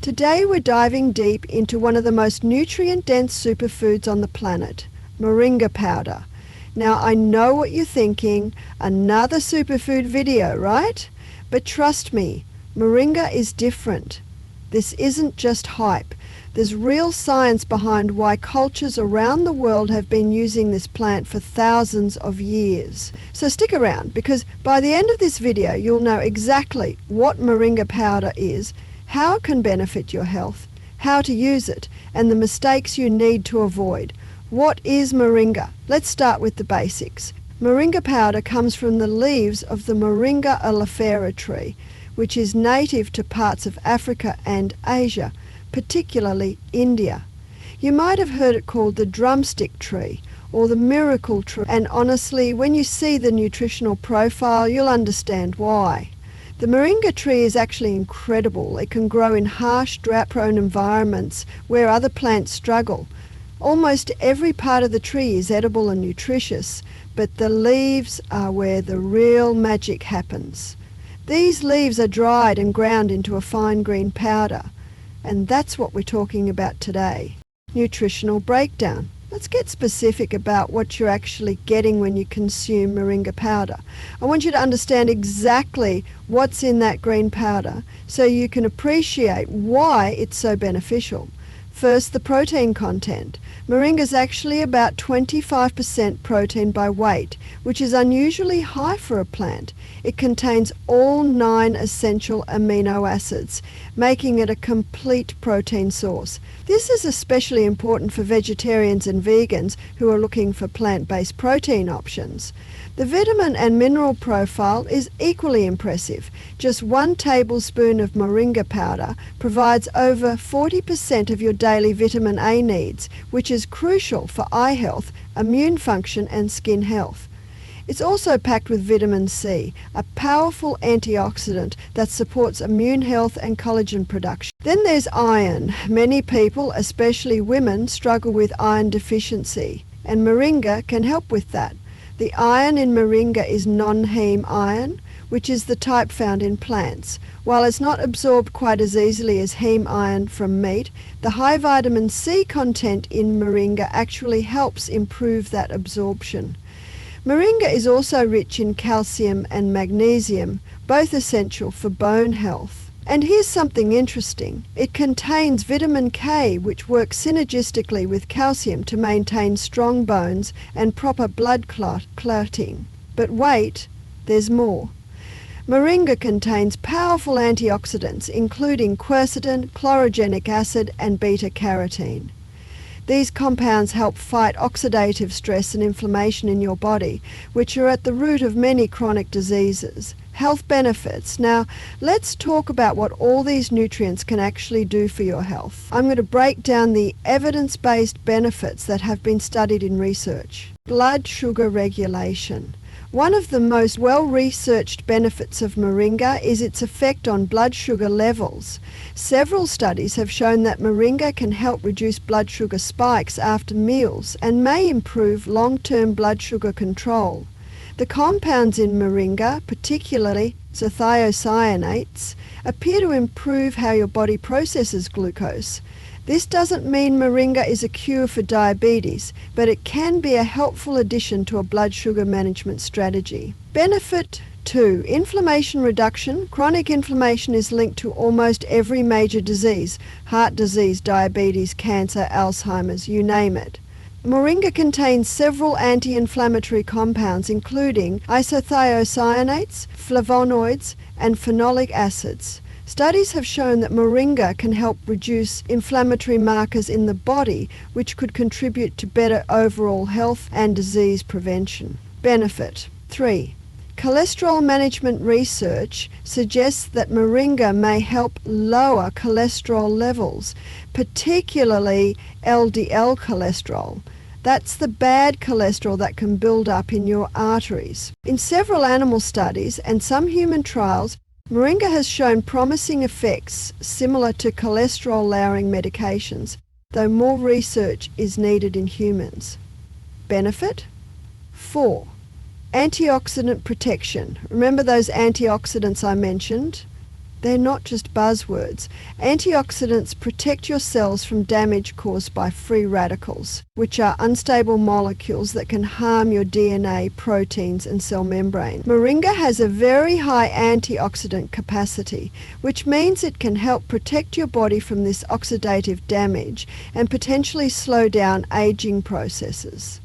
Today we're diving deep into one of the most nutrient-dense superfoods on the planet, Moringa powder. Now I know what you're thinking, another superfood video, right? But trust me, Moringa is different. This isn't just hype. There's real science behind why cultures around the world have been using this plant for thousands of years. So stick around, because by the end of this video you'll know exactly what Moringa powder is, how it can benefit your health, how to use it, and the mistakes you need to avoid. What is Moringa? Let's start with the basics. Moringa powder comes from the leaves of the Moringa oleifera tree, which is native to parts of Africa and Asia, particularly India. You might have heard it called the drumstick tree or the miracle tree, and honestly, when you see the nutritional profile, you'll understand why. The Moringa tree is actually incredible. It can grow in harsh, drought-prone environments where other plants struggle. Almost every part of the tree is edible and nutritious, but the leaves are where the real magic happens. These leaves are dried and ground into a fine green powder. And that's what we're talking about today. Nutritional breakdown. Let's get specific about what you're actually getting when you consume Moringa powder. I want you to understand exactly what's in that green powder so you can appreciate why it's so beneficial. First, the protein content. Moringa is actually about 25% protein by weight, which is unusually high for a plant. It contains all 9 essential amino acids, making it a complete protein source. This is especially important for vegetarians and vegans who are looking for plant-based protein options. The vitamin and mineral profile is equally impressive. Just 1 tablespoon of Moringa powder provides over 40% of your daily vitamin A needs, which is crucial for eye health, immune function, and skin health. It's also packed with vitamin C, a powerful antioxidant that supports immune health and collagen production. Then there's iron. Many people, especially women, struggle with iron deficiency, and Moringa can help with that. The iron in Moringa is non-heme iron, which is the type found in plants. While it's not absorbed quite as easily as heme iron from meat, the high vitamin C content in Moringa actually helps improve that absorption. Moringa is also rich in calcium and magnesium, both essential for bone health. And here's something interesting. It contains vitamin K, which works synergistically with calcium to maintain strong bones and proper blood clotting. But wait, there's more. Moringa contains powerful antioxidants, including quercetin, chlorogenic acid, and beta-carotene. These compounds help fight oxidative stress and inflammation in your body, which are at the root of many chronic diseases. Health benefits. Now, let's talk about what all these nutrients can actually do for your health. I'm going to break down the evidence-based benefits that have been studied in research. Blood sugar regulation. One of the most well-researched benefits of Moringa is its effect on blood sugar levels. Several studies have shown that Moringa can help reduce blood sugar spikes after meals and may improve long-term blood sugar control. The compounds in Moringa, particularly isothiocyanates, appear to improve how your body processes glucose. This doesn't mean Moringa is a cure for diabetes, but it can be a helpful addition to a blood sugar management strategy. Benefit 2. Inflammation reduction. Chronic inflammation is linked to almost every major disease: heart disease, diabetes, cancer, Alzheimer's, you name it. Moringa contains several anti-inflammatory compounds, including isothiocyanates, flavonoids, and phenolic acids. Studies have shown that Moringa can help reduce inflammatory markers in the body, which could contribute to better overall health and disease prevention. Benefit 3. Cholesterol management research suggests that Moringa may help lower cholesterol levels, particularly LDL cholesterol. That's the bad cholesterol that can build up in your arteries. In several animal studies and some human trials, Moringa has shown promising effects similar to cholesterol-lowering medications, though more research is needed in humans. Benefit 4. Antioxidant protection. Remember those antioxidants I mentioned? They're not just buzzwords. Antioxidants protect your cells from damage caused by free radicals, which are unstable molecules that can harm your DNA, proteins, and cell membrane. Moringa has a very high antioxidant capacity, which means it can help protect your body from this oxidative damage and potentially slow down aging processes.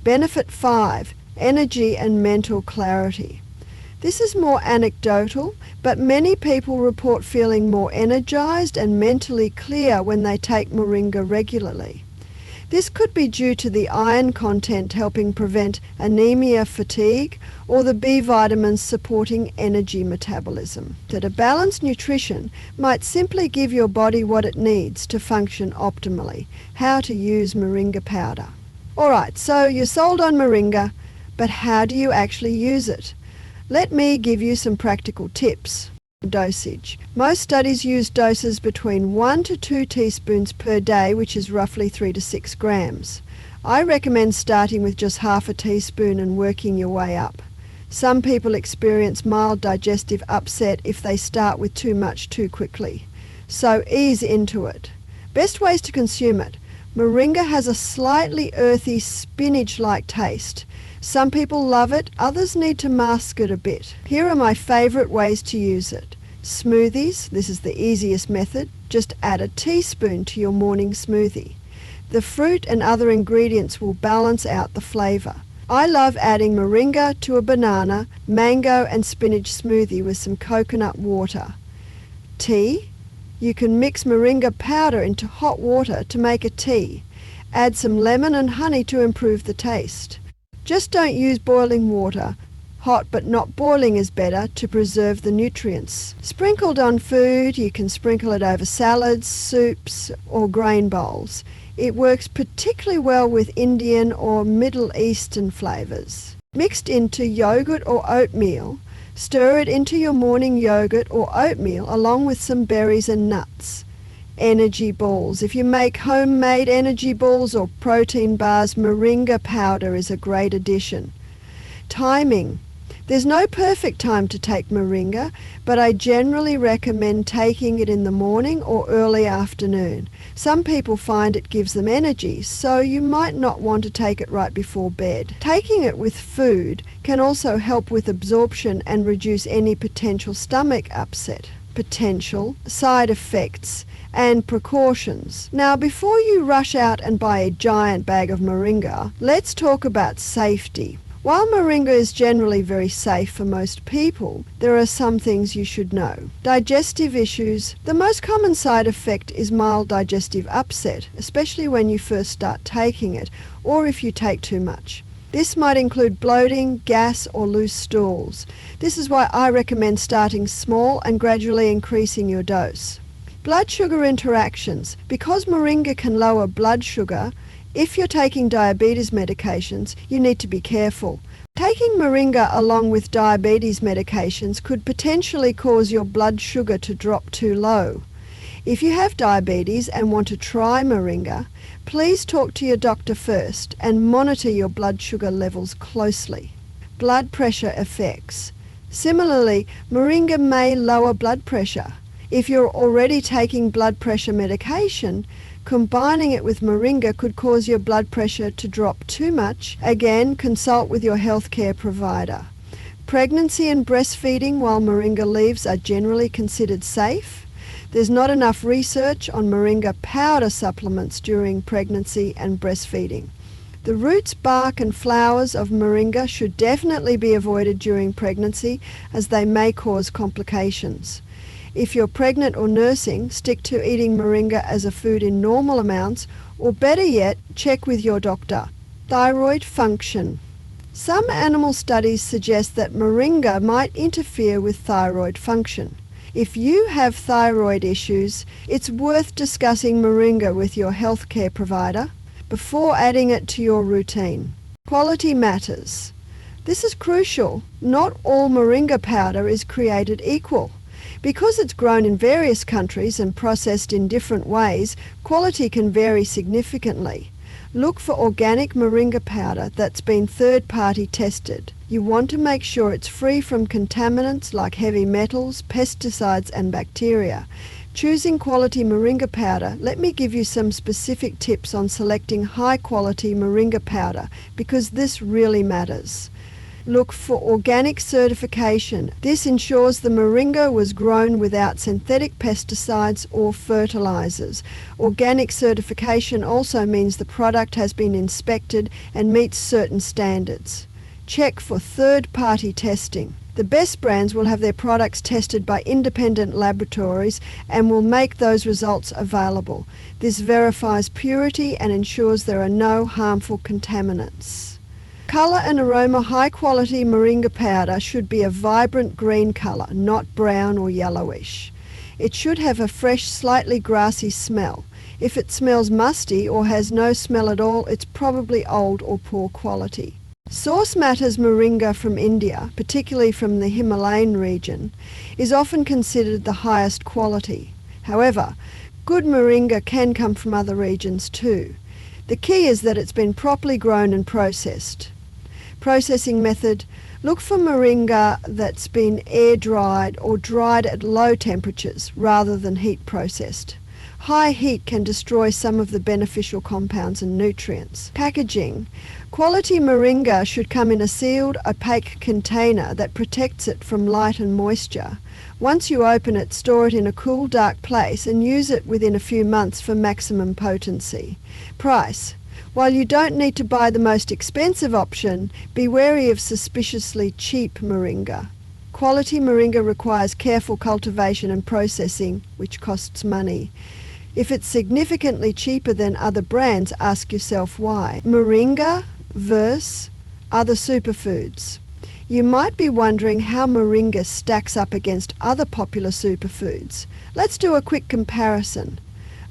Benefit 5. Energy and mental clarity. This is more anecdotal, but many people report feeling more energized and mentally clear when they take Moringa regularly. This could be due to the iron content helping prevent anemia, fatigue, or the B vitamins supporting energy metabolism. That a balanced nutrition might simply give your body what it needs to function optimally. How to use Moringa powder. Alright, so you're sold on Moringa, but how do you actually use it? Let me give you some practical tips. Dosage. Most studies use doses between 1 to 2 teaspoons per day, which is roughly 3 to 6 grams. I recommend starting with just half a teaspoon and working your way up. Some people experience mild digestive upset if they start with too much too quickly. So ease into it. Best ways to consume it. Moringa has a slightly earthy, spinach-like taste. Some people love it, others need to mask it a bit. Here are my favourite ways to use it. Smoothies, this is the easiest method. Just add a teaspoon to your morning smoothie. The fruit and other ingredients will balance out the flavour. I love adding Moringa to a banana, mango and spinach smoothie with some coconut water. Tea. You can mix Moringa powder into hot water to make a tea. Add some lemon and honey to improve the taste. Just don't use boiling water. Hot but not boiling is better to preserve the nutrients. Sprinkled on food, you can sprinkle it over salads, soups or grain bowls. It works particularly well with Indian or Middle Eastern flavours. Mixed into yogurt or oatmeal, stir it into your morning yogurt or oatmeal along with some berries and nuts. Energy balls. If you make homemade energy balls or protein bars, Moringa powder is a great addition. Timing. There's no perfect time to take Moringa, but I generally recommend taking it in the morning or early afternoon. Some people find it gives them energy, so you might not want to take it right before bed. Taking it with food can also help with absorption and reduce any potential stomach upset. Potential side effects and precautions. Now, before you rush out and buy a giant bag of Moringa, let's talk about safety. While Moringa is generally very safe for most people, there are some things you should know. Digestive issues. The most common side effect is mild digestive upset, especially when you first start taking it, or if you take too much. This might include bloating, gas, or loose stools. This is why I recommend starting small and gradually increasing your dose. Blood sugar interactions. Because Moringa can lower blood sugar, if you're taking diabetes medications, you need to be careful. Taking Moringa along with diabetes medications could potentially cause your blood sugar to drop too low. If you have diabetes and want to try Moringa, please talk to your doctor first and monitor your blood sugar levels closely. Blood pressure effects. Similarly, Moringa may lower blood pressure. If you're already taking blood pressure medication, combining it with Moringa could cause your blood pressure to drop too much. Again, consult with your healthcare provider. Pregnancy and breastfeeding while Moringa leaves are generally considered safe. There's not enough research on Moringa powder supplements during pregnancy and breastfeeding. The roots, bark and flowers of Moringa should definitely be avoided during pregnancy as they may cause complications. If you're pregnant or nursing, stick to eating Moringa as a food in normal amounts, or better yet, check with your doctor. Thyroid function. Some animal studies suggest that Moringa might interfere with thyroid function. If you have thyroid issues, it's worth discussing Moringa with your healthcare provider before adding it to your routine. Quality matters. This is crucial. Not all Moringa powder is created equal. Because it's grown in various countries and processed in different ways, quality can vary significantly. Look for organic moringa powder that's been third-party tested. You want to make sure it's free from contaminants like heavy metals, pesticides and bacteria. Choosing quality moringa powder, let me give you some specific tips on selecting high-quality moringa powder because this really matters. Look for organic certification. This ensures the moringa was grown without synthetic pesticides or fertilizers. Organic certification also means the product has been inspected and meets certain standards. Check for third-party testing. The best brands will have their products tested by independent laboratories and will make those results available. This verifies purity and ensures there are no harmful contaminants. Colour and aroma. High-quality moringa powder should be a vibrant green colour, not brown or yellowish. It should have a fresh, slightly grassy smell. If it smells musty or has no smell at all, it's probably old or poor quality. Source matters. Moringa from India, particularly from the Himalayan region, is often considered the highest quality. However, good moringa can come from other regions too. The key is that it's been properly grown and processed. Processing method. Look for moringa that's been air-dried or dried at low temperatures rather than heat processed. High heat can destroy some of the beneficial compounds and nutrients. Packaging. Quality moringa should come in a sealed, opaque container that protects it from light and moisture. Once you open it, store it in a cool, dark place and use it within a few months for maximum potency. Price. While you don't need to buy the most expensive option, be wary of suspiciously cheap moringa. Quality moringa requires careful cultivation and processing, which costs money. If it's significantly cheaper than other brands, ask yourself why. Moringa versus other superfoods. You might be wondering how moringa stacks up against other popular superfoods. Let's do a quick comparison.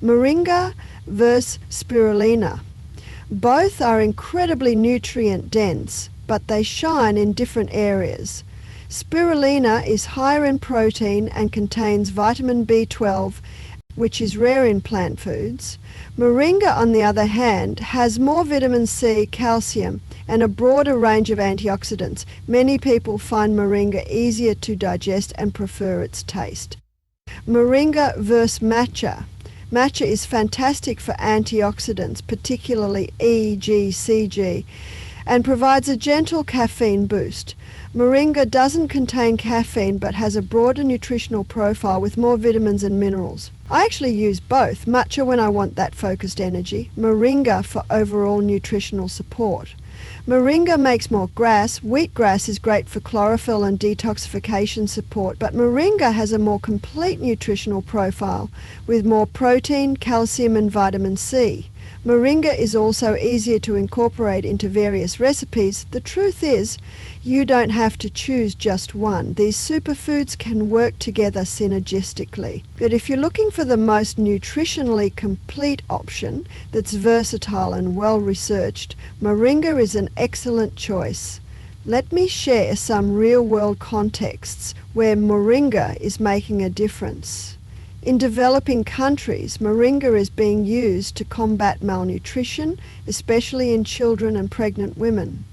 Moringa versus spirulina. Both are incredibly nutrient dense, but they shine in different areas. Spirulina is higher in protein and contains vitamin B12, which is rare in plant foods. Moringa, on the other hand, has more vitamin C, calcium, and a broader range of antioxidants. Many people find moringa easier to digest and prefer its taste. Moringa versus matcha. Matcha is fantastic for antioxidants, particularly E, G, CG, and provides a gentle caffeine boost. Moringa doesn't contain caffeine but has a broader nutritional profile with more vitamins and minerals. I actually use both, matcha when I want that focused energy, moringa for overall nutritional support. Moringa makes more grass. Wheatgrass is great for chlorophyll and detoxification support, but moringa has a more complete nutritional profile with more protein, calcium and vitamin C. Moringa is also easier to incorporate into various recipes. The truth is, you don't have to choose just one. These superfoods can work together synergistically. But if you're looking for the most nutritionally complete option that's versatile and well-researched, moringa is an excellent choice. Let me share some real-world contexts where moringa is making a difference. In developing countries, moringa is being used to combat malnutrition, especially in children and pregnant women.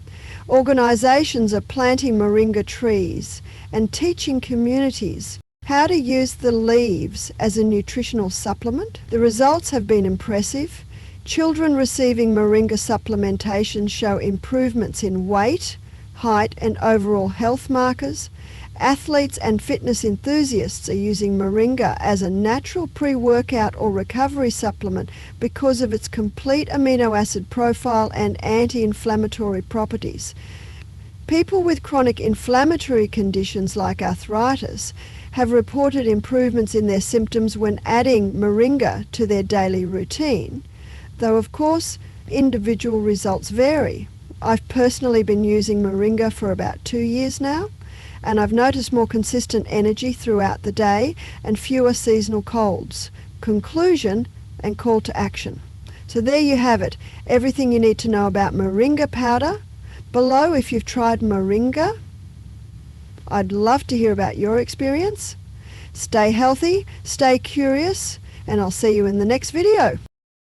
Organisations are planting moringa trees and teaching communities how to use the leaves as a nutritional supplement. The results have been impressive. Children receiving moringa supplementation show improvements in weight, height and overall health markers. Athletes and fitness enthusiasts are using moringa as a natural pre-workout or recovery supplement because of its complete amino acid profile and anti-inflammatory properties. People with chronic inflammatory conditions like arthritis have reported improvements in their symptoms when adding moringa to their daily routine, though of course individual results vary. I've personally been using moringa for about 2 years now, and I've noticed more consistent energy throughout the day and fewer seasonal colds. Conclusion and call to action. So there you have it, everything you need to know about moringa powder. Below, if you've tried moringa, I'd love to hear about your experience. Stay healthy, stay curious, and I'll see you in the next video.